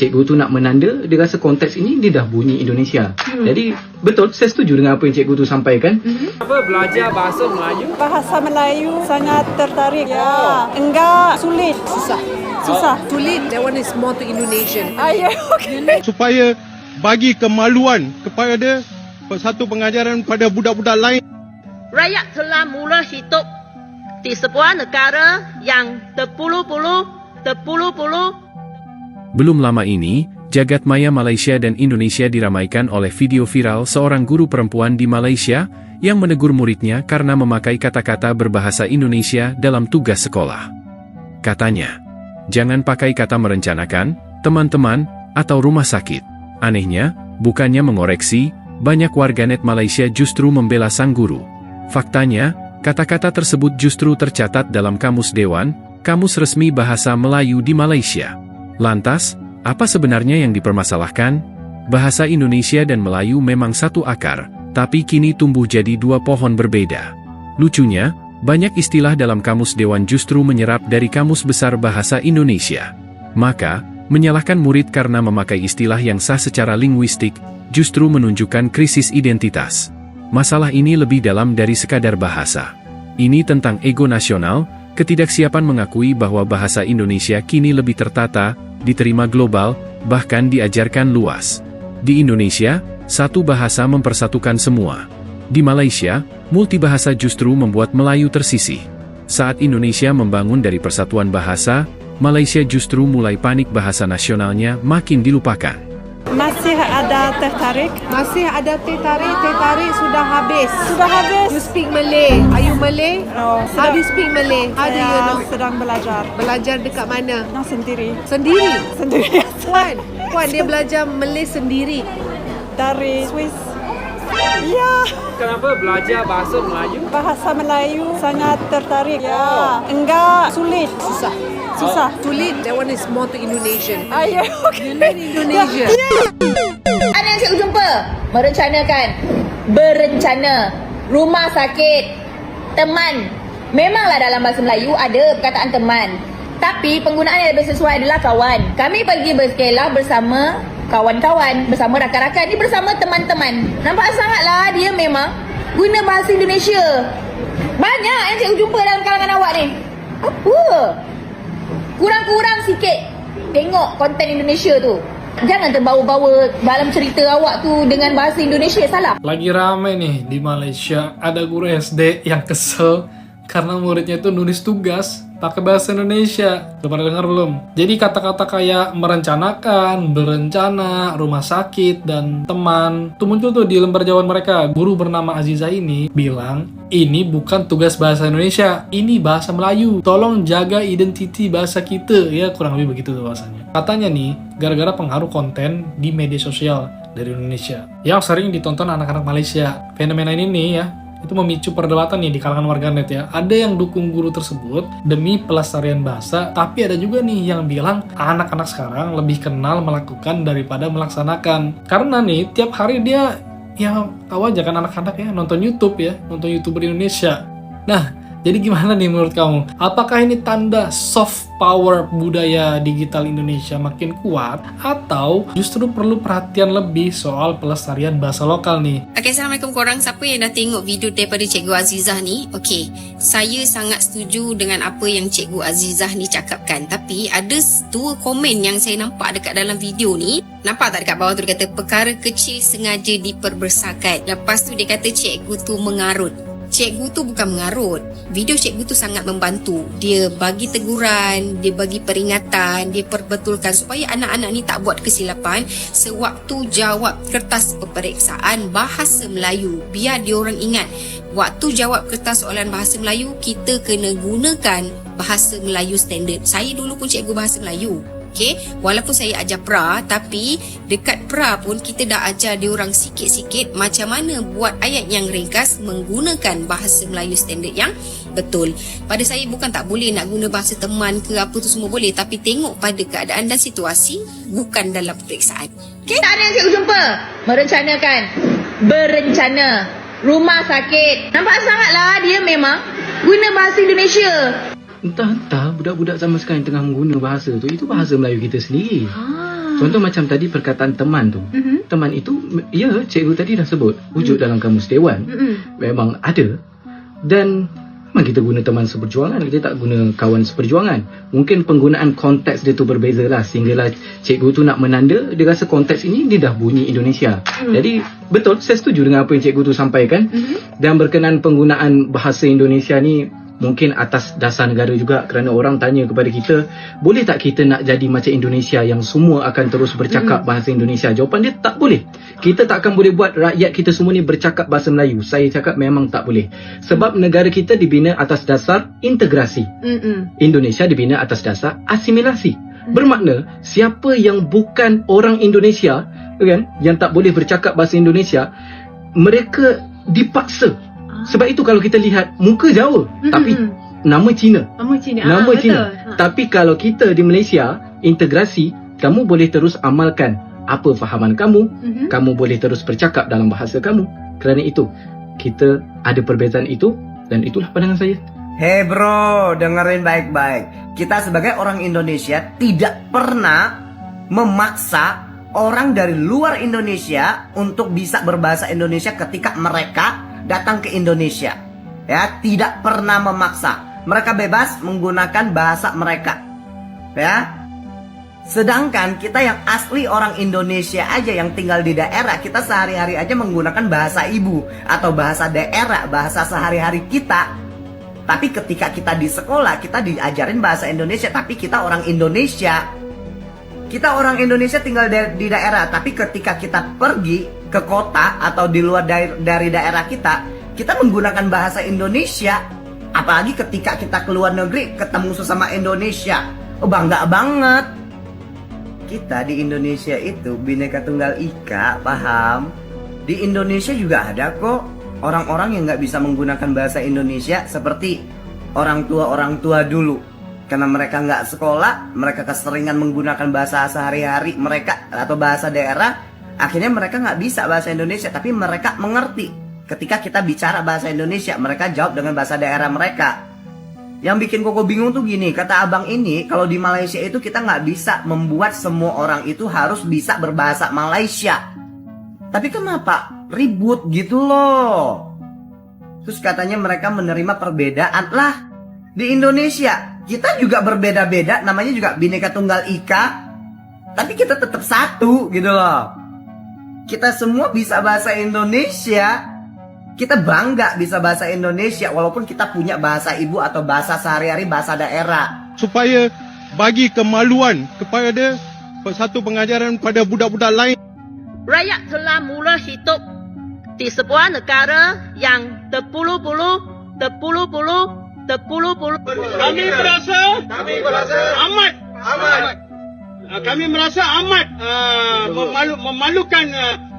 cikgu tu nak menanda, dia rasa konteks ini dia dah bunyi Indonesia. Jadi betul, saya setuju dengan apa yang cikgu tu sampaikan. Apa belajar bahasa Melayu? Bahasa Melayu sangat tertarik. Ya, enggak sulit. Susah. Sulit, that one is more to Indonesian. Ya, okay. Supaya bagi kemaluan kepada satu pengajaran pada budak-budak lain. Rakyat telah mula hidup di sebuah negara yang berpuluh-puluh Belum lama ini, jagat maya Malaysia dan Indonesia diramaikan oleh video viral seorang guru perempuan di Malaysia yang menegur muridnya karena memakai kata-kata berbahasa Indonesia dalam tugas sekolah. Katanya, jangan pakai kata merencanakan, teman-teman, atau rumah sakit. Anehnya, bukannya mengoreksi, banyak warganet Malaysia justru membela sang guru. Faktanya, kata-kata tersebut justru tercatat dalam Kamus Dewan, Kamus Resmi Bahasa Melayu di Malaysia. Lantas, apa sebenarnya yang dipermasalahkan? Bahasa Indonesia dan Melayu memang satu akar, tapi kini tumbuh jadi dua pohon berbeda. Lucunya, banyak istilah dalam Kamus Dewan justru menyerap dari Kamus Besar Bahasa Indonesia. Maka, menyalahkan murid karena memakai istilah yang sah secara linguistik, justru menunjukkan krisis identitas. Masalah ini lebih dalam dari sekadar bahasa. Ini tentang ego nasional, ketidaksiapan mengakui bahwa bahasa Indonesia kini lebih tertata, diterima global, bahkan diajarkan luas. Di Indonesia, satu bahasa mempersatukan semua. Di Malaysia, multibahasa justru membuat Melayu tersisih. Saat Indonesia membangun dari persatuan bahasa, Malaysia justru mulai panik bahasa nasionalnya makin dilupakan. Masih ada tertarik? Masih ada teh-tarik sudah habis. Sudah habis? You speak Malay. Are you Malay? No, How do you speak Malay? How do you know? Sedang belajar. Belajar dekat mana? Sendiri. Sendiri? Puan dia belajar Malay sendiri. Dari Swiss. Ya, Kenapa belajar bahasa Melayu? bahasa Melayu sangat tertarik. Ya, enggak sulit. Susah. Sulit, that one is more to Indonesian. Ya, okay. You learn Indonesia. Ada yang cikgu jumpa berencana rumah sakit, teman. Memanglah dalam bahasa Melayu ada perkataan teman, tapi penggunaan yang lebih sesuai adalah kawan. Kami pergi bersekolah bersama kawan-kawan, bersama rakan-rakan, ni bersama teman-teman. Nampak sangatlah dia memang guna bahasa Indonesia. Banyak yang cikgu jumpa dalam kalangan awak ni. Apa? Kurang-kurang sikit tengok konten Indonesia tu. Jangan terbawa-bawa dalam cerita awak tu dengan bahasa Indonesia, salah. Lagi ramai nih di Malaysia, ada guru SD yang kesel karena muridnya itu nulis tugas pakai bahasa Indonesia. Udah pada dengar belum? Jadi kata-kata kayak merencanakan, berencana, rumah sakit, dan teman itu muncul tuh di lembar jawaban mereka. Guru bernama Aziza ini bilang, ini bukan tugas bahasa Indonesia, ini bahasa Melayu. Tolong jaga identiti bahasa kita. Ya, kurang lebih begitu tuh bahasanya. Katanya nih, gara-gara pengaruh konten di media sosial dari Indonesia yang sering ditonton anak-anak Malaysia. Fenomena ini nih ya, itu memicu perdebatan nih di kalangan warganet ya. Ada yang dukung guru tersebut demi pelestarian bahasa, tapi ada juga nih yang bilang anak-anak sekarang lebih kenal melakukan daripada melaksanakan. Karena nih tiap hari dia ya tahu aja kan anak-anak ya nonton YouTube ya, nonton YouTuber Indonesia. Nah, jadi gimana nih menurut kamu? Apakah ini tanda soft power budaya digital Indonesia makin kuat, atau justru perlu perhatian lebih soal pelestarian bahasa lokal nih? Okay, Assalamualaikum korang. Siapa yang dah tengok video daripada Cikgu Azizah ni? Okay, saya sangat setuju dengan apa yang Cikgu Azizah ni cakapkan. Tapi ada dua komen yang saya nampak dekat dalam video ni. Nampak tak dekat bawah tu dia kata perkara kecil sengaja diperbesarkan. Lepas tu dia kata cikgu tu mengarut. Cikgu tu bukan mengarut. Video cikgu tu sangat membantu. Dia bagi teguran, dia bagi peringatan, dia perbetulkan supaya anak-anak ni tak buat kesilapan sewaktu jawab kertas peperiksaan bahasa Melayu. Biar diorang ingat, waktu jawab kertas soalan bahasa Melayu, kita kena gunakan bahasa Melayu standard. Saya dulu pun cikgu bahasa Melayu. Okay, walaupun saya ajar pra, tapi dekat pra pun kita dah ajar diorang sikit-sikit macam mana buat ayat yang ringkas menggunakan bahasa Melayu standard yang betul. Pada saya bukan tak boleh nak guna bahasa teman ke apa tu semua boleh, tapi tengok pada keadaan dan situasi, bukan dalam peperiksaan. Okay? Tak ada yang cikgu jumpa berencana rumah sakit. Nampak sangatlah dia memang guna bahasa Indonesia. Entah budak-budak zaman sekarang tengah menggunakan bahasa tu, itu bahasa Melayu kita sendiri. Contoh macam tadi perkataan teman tu. Teman itu, ya, cikgu tadi dah sebut, wujud dalam kamus dewan. Memang ada. Dan memang kita guna teman seperjuangan, kita tak guna kawan seperjuangan. Mungkin penggunaan konteks dia tu berbeza lah, sehinggalah cikgu tu nak menanda, dia rasa konteks ini dia dah bunyi Indonesia. Jadi betul, saya setuju dengan apa yang cikgu tu sampaikan. Dan berkenaan penggunaan bahasa Indonesia ni mungkin atas dasar negara juga, kerana orang tanya kepada kita, boleh tak kita nak jadi macam Indonesia yang semua akan terus bercakap bahasa Indonesia? Jawapan dia tak boleh. Kita tak akan boleh buat rakyat kita semua ni bercakap bahasa Melayu. Saya cakap memang tak boleh. Sebab negara kita dibina atas dasar integrasi. Indonesia dibina atas dasar asimilasi. Bermakna siapa yang bukan orang Indonesia, kan, yang tak boleh bercakap bahasa Indonesia, mereka dipaksa. Sebab itu kalau kita lihat muka Jawa tapi nama Cina. Nama Cina. Tapi kalau kita di Malaysia integrasi, kamu boleh terus amalkan apa fahaman kamu, kamu boleh terus bercakap dalam bahasa kamu. Kerana itu kita ada perbezaan itu, dan itulah pandangan saya. Hey bro, dengerin baik-baik. Kita sebagai orang Indonesia tidak pernah memaksa orang dari luar Indonesia untuk bisa berbahasa Indonesia ketika mereka datang ke Indonesia. Ya, tidak pernah memaksa. Mereka bebas menggunakan bahasa mereka. Ya. Sedangkan kita yang asli orang Indonesia aja yang tinggal di daerah, kita sehari-hari aja menggunakan bahasa ibu atau bahasa daerah, bahasa sehari-hari kita. Tapi ketika kita di sekolah, kita diajarin bahasa Indonesia, tapi kita orang Indonesia. Kita orang Indonesia tinggal di daerah, tapi ketika kita pergi ke kota atau di luar dari daerah kita menggunakan bahasa Indonesia. Apalagi ketika kita ke luar negeri ketemu sesama Indonesia, bangga banget. Kita di Indonesia itu Bhinneka Tunggal Ika, paham? Di Indonesia juga ada kok orang-orang yang nggak bisa menggunakan bahasa Indonesia, seperti orang tua dulu. Karena mereka nggak sekolah, mereka keseringan menggunakan bahasa sehari-hari mereka atau bahasa daerah, akhirnya mereka nggak bisa bahasa Indonesia, tapi mereka mengerti. Ketika kita bicara bahasa Indonesia, mereka jawab dengan bahasa daerah mereka. Yang bikin Koko bingung tuh gini, kata abang ini, kalau di Malaysia itu kita nggak bisa membuat semua orang itu harus bisa berbahasa Malaysia. Tapi kenapa ribut gitu loh? Terus katanya mereka menerima perbedaan lah. Di Indonesia kita juga berbeda-beda, namanya juga Bhinneka Tunggal Ika, tapi kita tetap satu gitu loh. Kita semua bisa bahasa Indonesia. Kita bangga bisa bahasa Indonesia walaupun kita punya bahasa ibu atau bahasa sehari-hari, bahasa daerah. Supaya bagi kemaluan kepada satu pengajaran pada budak-budak lain. Rakyat telah mula hidup di sebuah negara yang terpuluh-puluh. Kami merasa amat. Kami merasa amat memalukan,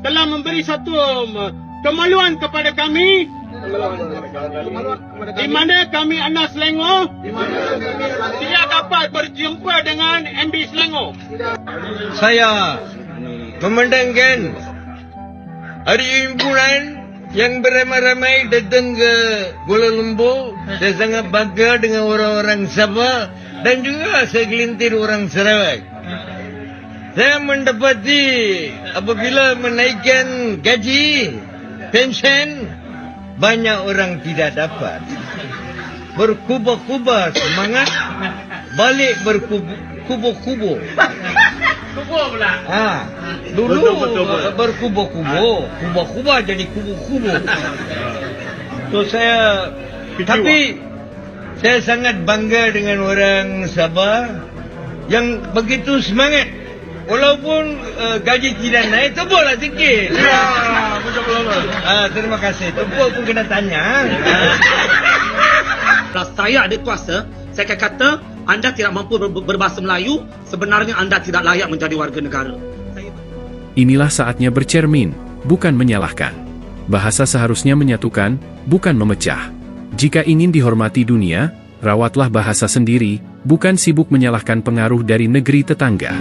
telah memberi satu kemaluan kepada kami, di mana kami anak Selangor tidak dapat berjumpa dengan MB Selangor. Saya memandangkan hari bulan yang beramai-ramai datang ke Kuala Lumpur, saya sangat bangga dengan orang-orang Sabah dan juga segelintir orang Sarawak. Saya mendapati apabila menaikkan gaji, pension, banyak orang tidak dapat. Berkuba-kuba semangat, balik berkubu-kubu. Kubu pula. Dulu berkubu-kubu, kuba-kuba jadi kubu-kubu. So saya, tapi saya sangat bangga dengan orang Sabah yang begitu semangat. Walaupun gaji tidak naik, tebuklah sikit. Ya, betul. Terima kasih. Tebuk pun kena tanya. Kalau saya ada kuasa, saya akan kata anda tidak mampu berbahasa Melayu, sebenarnya anda tidak layak menjadi warga negara. Inilah saatnya bercermin, bukan menyalahkan. Bahasa seharusnya menyatukan, bukan memecah. Jika ingin dihormati dunia, rawatlah bahasa sendiri, bukan sibuk menyalahkan pengaruh dari negeri tetangga.